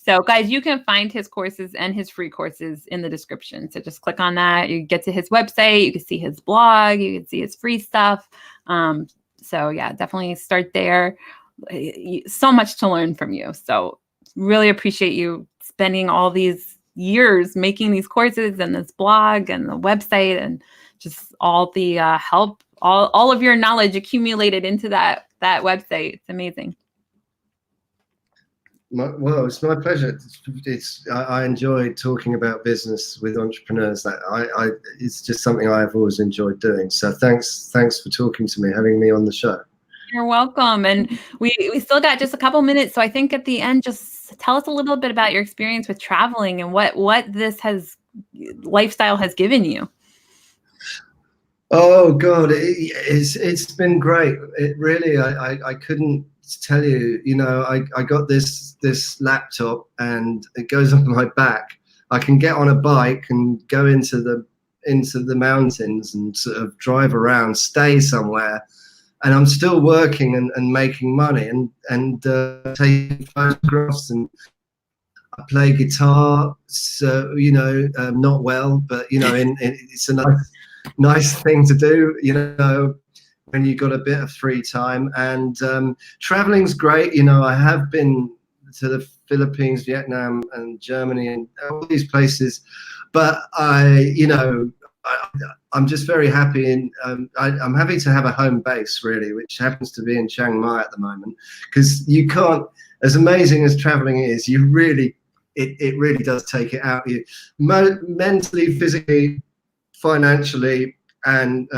So guys, you can find his courses and his free courses in the description. So just click on that. You get to his website. You can see his blog. You can see his free stuff. So yeah, definitely start there. So much to learn from you. So really appreciate you spending all these years making these courses and this blog and the website and just all the help, all of your knowledge accumulated into that website. It's amazing. Well, it's my pleasure. I enjoy talking about business with entrepreneurs. It's just something I've always enjoyed doing. So thanks for talking to me, having me on the show. You're welcome. And we still got just a couple minutes. So I think at the end, just tell us a little bit about your experience with traveling and what this lifestyle has given you. Oh God, it's been great. It really, I couldn't tell you, I got this laptop and it goes up my back. I can get on a bike and go into the mountains and sort of drive around, stay somewhere, and I'm still working and making money and taking photographs, and I play guitar. So not well, but it's a nice thing to do. When you've got a bit of free time. And traveling's great. I have been to the Philippines, Vietnam, and Germany, and all these places. But I'm just very happy, and I'm happy to have a home base, really, which happens to be in Chiang Mai at the moment. Because you can't, as amazing as travelling is, it really does take it out of you, mentally, physically, financially. And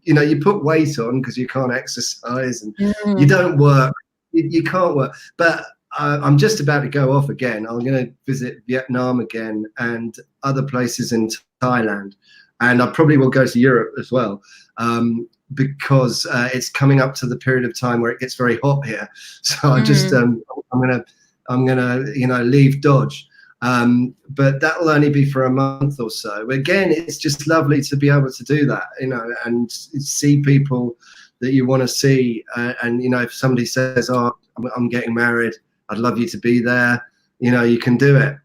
you put weight on because you can't exercise, and you don't work. You can't work. But I'm just about to go off again. I'm going to visit Vietnam again and other places in Thailand, and I probably will go to Europe as well, because it's coming up to the period of time where it gets very hot here. So I just I'm gonna leave Dodge. But that will only be for a month or so. Again, it's just lovely to be able to do that, and see people that you want to see. And if somebody says, "Oh, I'm getting married, I'd love you to be there," you can do it.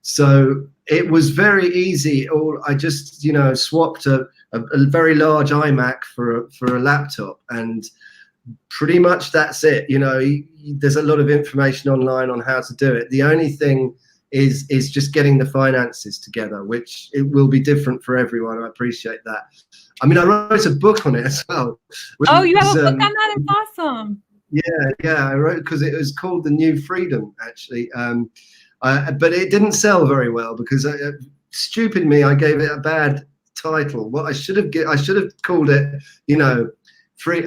So it was very easy. I just, swapped a very large iMac for a laptop, and pretty much that's it. There's a lot of information online on how to do it. The only thing is just getting the finances together, which it will be different for everyone. I appreciate that. I mean, I wrote a book on it as well. Oh, you have a book on that? It's awesome. Yeah, I wrote, because it was called The New Freedom, actually. But it didn't sell very well because stupid me, I gave it a bad title. What I should have called it, free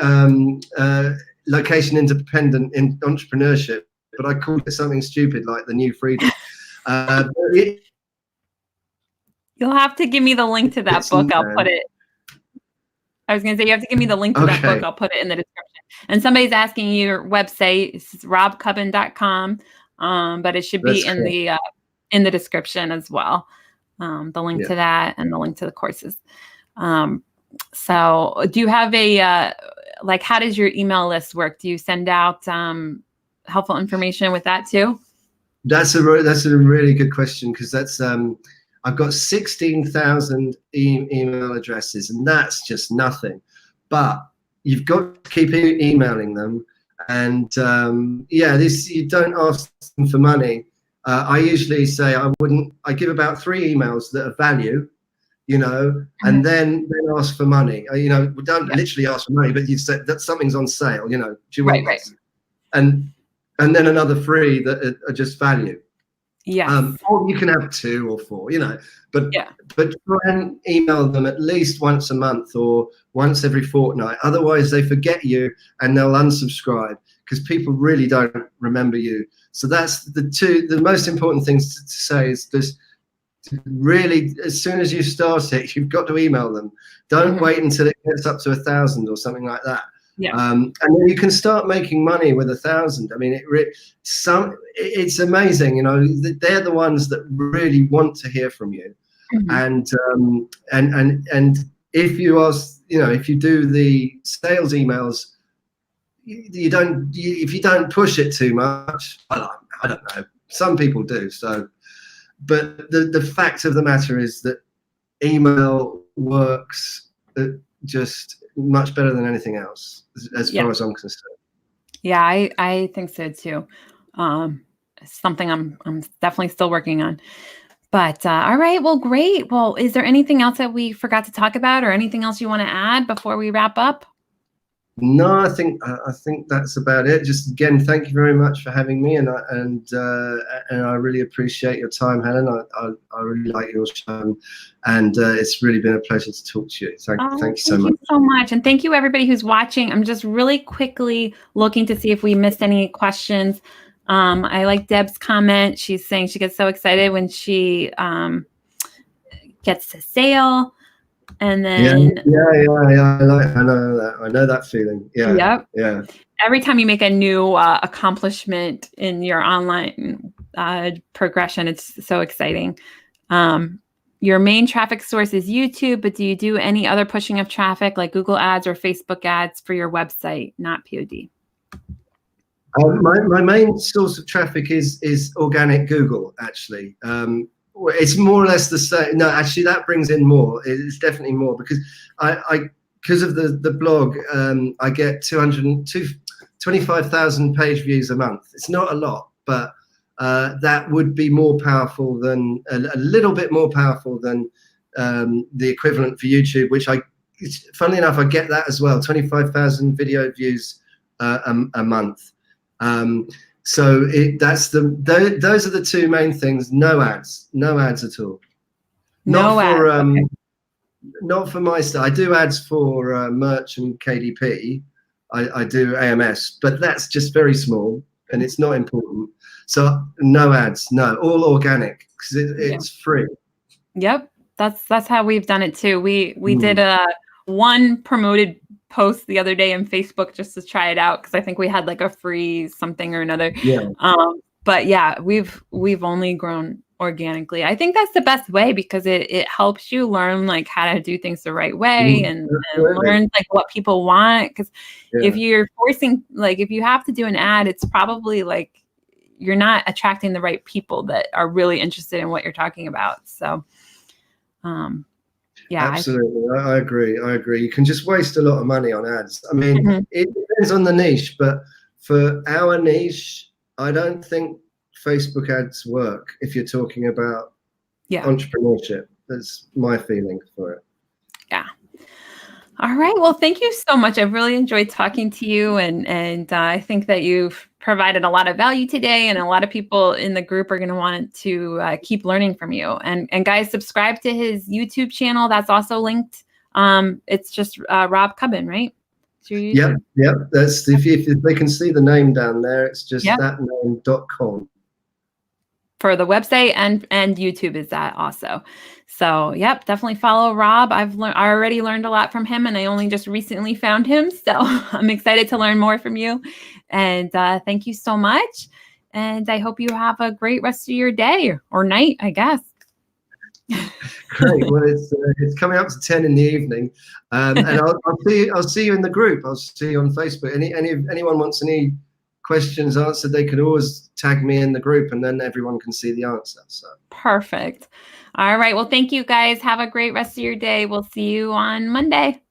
location independent in entrepreneurship, but I called it something stupid like the new freedom. You'll have to give me the link to that book. I'll put it. I was going to say, you have to give me the link to that book. I'll put it in the description. And somebody's asking your website. It's robcubbon.com, but it should be in the description as well. The link to that and the link to the courses. So do you have a, like, how does your email list work? Do you send out helpful information with that too? That's a really good question, because that's I've got 16,000 email addresses, and that's just nothing. But you've got to keep emailing them, and you don't ask them for money. I usually say I give about 3 emails that are value, and then ask for money. We don't literally ask for money, but you've said that something's on sale. Do you want this? And then another 3 that are just value. Yeah. Or you can have 2 or 4, but try and email them at least once a month or once every fortnight. Otherwise, they forget you and they'll unsubscribe, because people really don't remember you. So that's the most important things to say is this. Really, as soon as you start it, you've got to email them. Don't wait until it gets up to 1,000 or something like that. Yeah. And then you can start making money with 1,000. I mean, it's amazing. They're the ones that really want to hear from you. And if you ask, if you do the sales emails, if you don't push it too much, I don't know. Some people do. So, but the fact of the matter is that email works just much better than anything else, as far as I'm concerned. Yeah, I think so too. Something I'm definitely still working on. But all right, well, great. Well, is there anything else that we forgot to talk about, or anything else you want to add before we wrap up? No, I think that's about it. Just again, thank you very much for having me, and I really appreciate your time, Helen. I really like your show, and it's really been a pleasure to talk to you. Thank you so much. Thank you so much, and thank you everybody who's watching. I'm just really quickly looking to see if we missed any questions. I like Deb's comment. She's saying she gets so excited when she gets to sale. And then I know that feeling. Yeah. Every time you make a new accomplishment in your online progression, it's so exciting. Your main traffic source is YouTube, but do you do any other pushing of traffic like Google ads or Facebook ads for your website, not POD? My main source of traffic is organic Google, actually. It's more or less the same. No, actually, that brings in more. It's definitely more, because because of the blog, I get 25,000 page views a month. It's not a lot, but that would be more powerful than a little bit more powerful than the equivalent for YouTube, which funnily enough, I get that as well. 25,000 video views a month. So those are the 2 main things. No ads at all. Not for my stuff. I do ads for merch and KDP. I do AMS, but that's just very small and it's not important. So no ads, no, all organic, because it's free. Yep, that's how we've done it too. We did one promoted post the other day on Facebook just to try it out, because I think we had like a free something or another. But yeah, we've only grown organically. I think that's the best way, because it helps you learn like how to do things the right way and learn like what people want. Because if you're forcing, like if you have to do an ad, it's probably like you're not attracting the right people that are really interested in what you're talking about. So yeah, absolutely. I agree. You can just waste a lot of money on ads. I mean, it depends on the niche, but for our niche, I don't think Facebook ads work if you're talking about entrepreneurship. That's my feeling for it. Yeah. All right. Well, thank you so much. I've really enjoyed talking to you, and I think that you've provided a lot of value today, and a lot of people in the group are going to want to keep learning from you. And guys, subscribe to his YouTube channel. That's also linked. It's just Rob Cubbon, right? It's your Yep, YouTube. yep. That's if they can see the name down there, it's just Yep. thatname.com. For the website and YouTube is that also. So yep, definitely follow Rob. I already learned a lot from him, and I only just recently found him. So I'm excited to learn more from you. And thank you so much. And I hope you have a great rest of your day or night, I guess. Great. Well, it's coming up to 10 in the evening, and I'll see you in the group. I'll see you on Facebook. Anyone wants any questions answered, they can always tag me in the group, and then everyone can see the answer. So perfect. All right. Well, thank you guys. Have a great rest of your day. We'll see you on Monday.